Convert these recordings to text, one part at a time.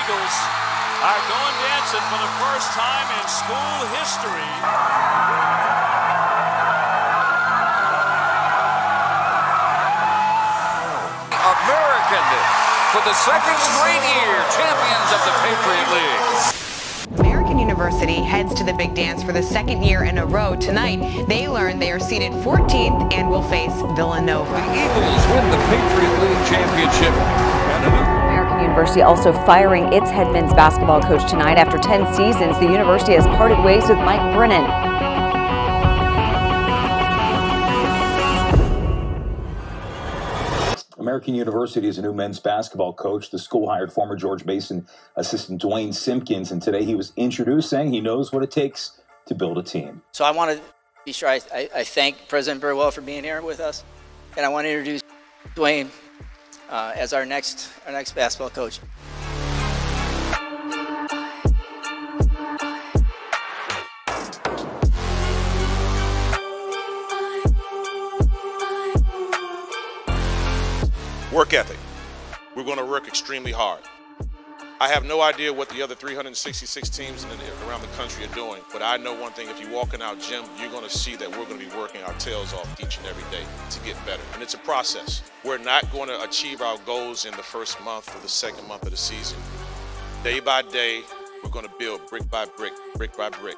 Eagles are going dancing for the first time in school history. American, for the second straight year, champions of the Patriot League. American University heads to the big dance for the second year in a row tonight. They learn they are seeded 14th and will face Villanova. The Eagles win the Patriot League championship. American University also firing its head men's basketball coach tonight. After 10 seasons, the university has parted ways with Mike Brennan. American University is a new men's basketball coach. The school hired former George Mason assistant Dwayne Simpkins, and today he was introduced saying he knows what it takes to build a team. So I want to be sure I thank President Burwell for being here with us, and I want to introduce Dwayne as our next basketball coach. Work ethic. We're going to work extremely hard. I have no idea what the other 366 teams around the country are doing, but I know one thing: if you walk in our gym, you're going to see that we're going to be working our tails off each and every day to get better. And it's a process. We're not going to achieve our goals in the first month or the second month of the season. Day by day, we're going to build brick by brick, brick by brick.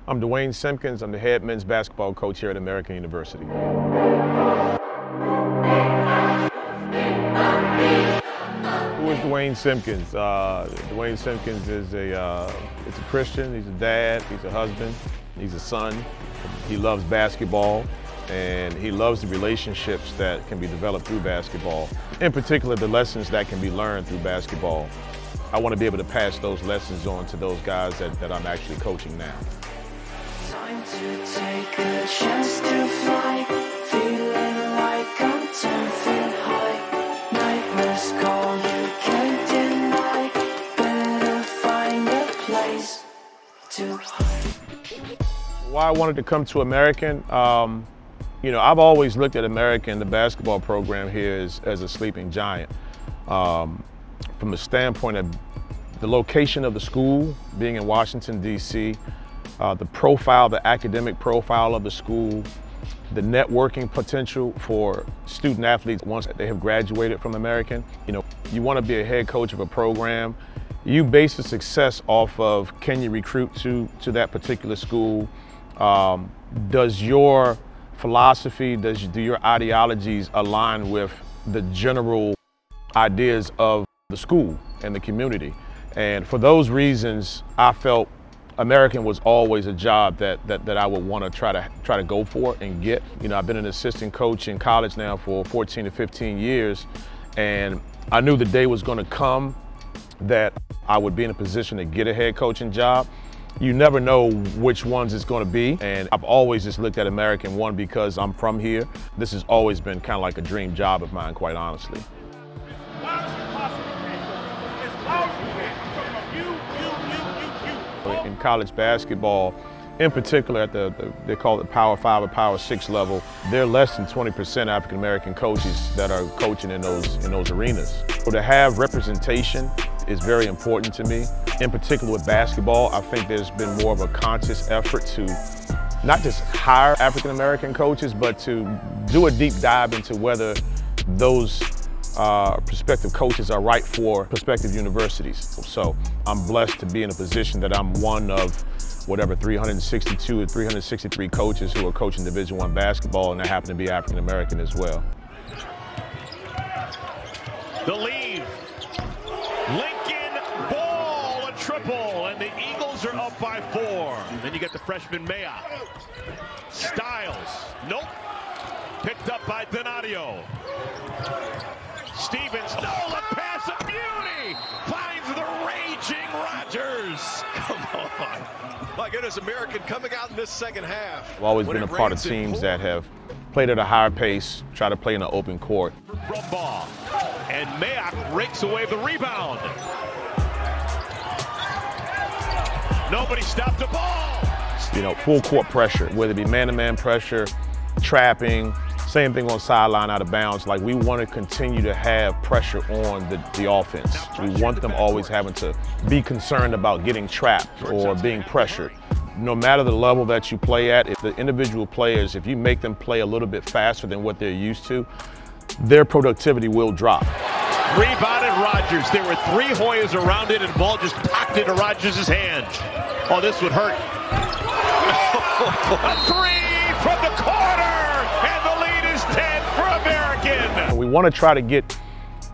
I'm Dwayne Simpkins. I'm the head men's basketball coach here at American University. Who is Dwayne Simpkins? Dwayne Simpkins is a Christian. He's a dad. He's a husband. He's a son. He loves basketball, and he loves the relationships that can be developed through basketball. In particular, the lessons that can be learned through basketball. I want to be able to pass those lessons on to those guys that I'm actually coaching now. Time to take a chance to fly, feeling like I'm 10 feet high. Nightmares call, you can't deny. Better find a place to hide. Why I wanted to come to American, you know, I've always looked at American, the basketball program here, as a sleeping giant. From the standpoint of the location of the school, being in Washington, D.C., the profile, the academic profile of the school, the networking potential for student athletes once they have graduated from American. You know, you want to be a head coach of a program. You base the success off of, can you recruit to that particular school? Does your philosophy, do your ideologies align with the general ideas of the school and the community? And for those reasons, I felt American was always a job that I would want to try to go for and get. You know, I've been an assistant coach in college now for 14 to 15 years, and I knew the day was going to come that I would be in a position to get a head coaching job. You never know which ones it's going to be, and I've always just looked at American, one, because I'm from here. This has always been kind of like a dream job of mine, quite honestly. In college basketball, in particular at they call it Power 5 or Power 6 level, there are less than 20% African American coaches that are coaching in those arenas. So to have representation is very important to me. In particular with basketball, I think there's been more of a conscious effort to not just hire African American coaches, but to do a deep dive into whether those prospective coaches are right for prospective universities. So I'm blessed to be in a position that I'm one of whatever 362 or 363 coaches who are coaching Division I basketball, and I happen to be African American as well. The lead. Lincoln Ball, a triple, and the Eagles are up by 4. Then you get the freshman Maya. Styles, nope. Picked up by Donadio. Stevens, no, the pass of beauty, finds the raging Rodgers. Come on. My goodness, American coming out in this second half. I've always been a part of teams that have played at a higher pace, try to play in an open court. Brumbaugh, and Mayock rakes away the rebound. Nobody stopped the ball. You know, full court pressure, whether it be man-to-man pressure, trapping, Same thing on sideline out of bounds. Like, we want to continue to have pressure on the offense. We want them always having to be concerned about getting trapped or being pressured. No matter the level that you play at, if the individual players, if you make them play a little bit faster than what they're used to, their productivity will drop. Rebounded Rodgers. There were 3 Hoyas around it, and the ball just popped into Rodgers' hand. Oh, this would hurt. A 3 from the corner, and the lead is 10 for American. We want to try to get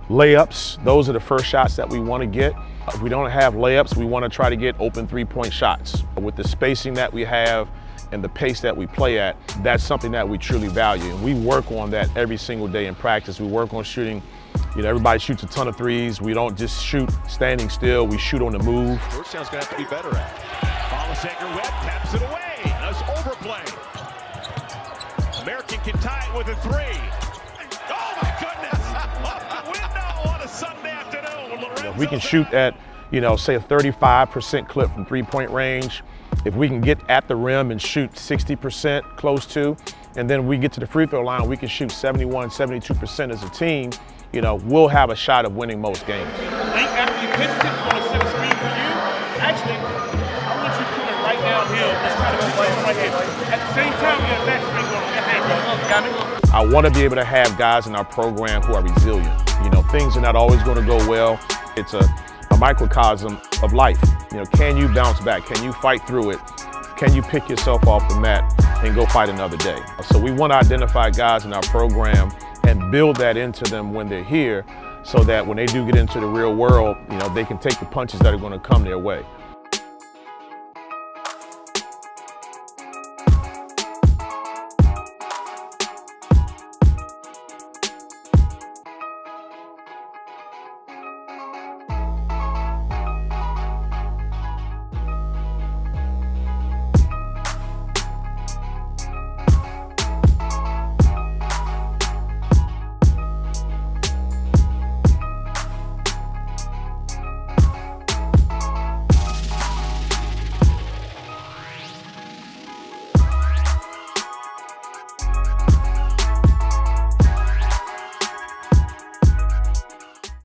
layups. Those are the first shots that we want to get. If we don't have layups, we want to try to get open 3-point shots. With the spacing that we have and the pace that we play at, that's something that we truly value. And we work on that every single day in practice. We work on shooting. You know, everybody shoots a ton of threes. We don't just shoot standing still. We shoot on the move. Georgetown's going to have to be better at it. Webb taps it away. Nice overplay. American can tie it with a 3. Oh, my goodness. Off the window on a Sunday afternoon. If we can shoot at, you know, say a 35% clip from 3-point range, if we can get at the rim and shoot 60% close to, and then we get to the free throw line, we can shoot 71, 72% as a team, you know, we'll have a shot of winning most games. I think after you pitch it, it's going to set a screen for you. Actually, I want you to put it right downhill. Let's try to go right here. At the same time, you have that screen going. I want to be able to have guys in our program who are resilient. You know, things are not always going to go well. It's a microcosm of life. You know, can you bounce back? Can you fight through it? Can you pick yourself off the mat and go fight another day? So we want to identify guys in our program and build that into them when they're here so that when they do get into the real world, you know, they can take the punches that are going to come their way.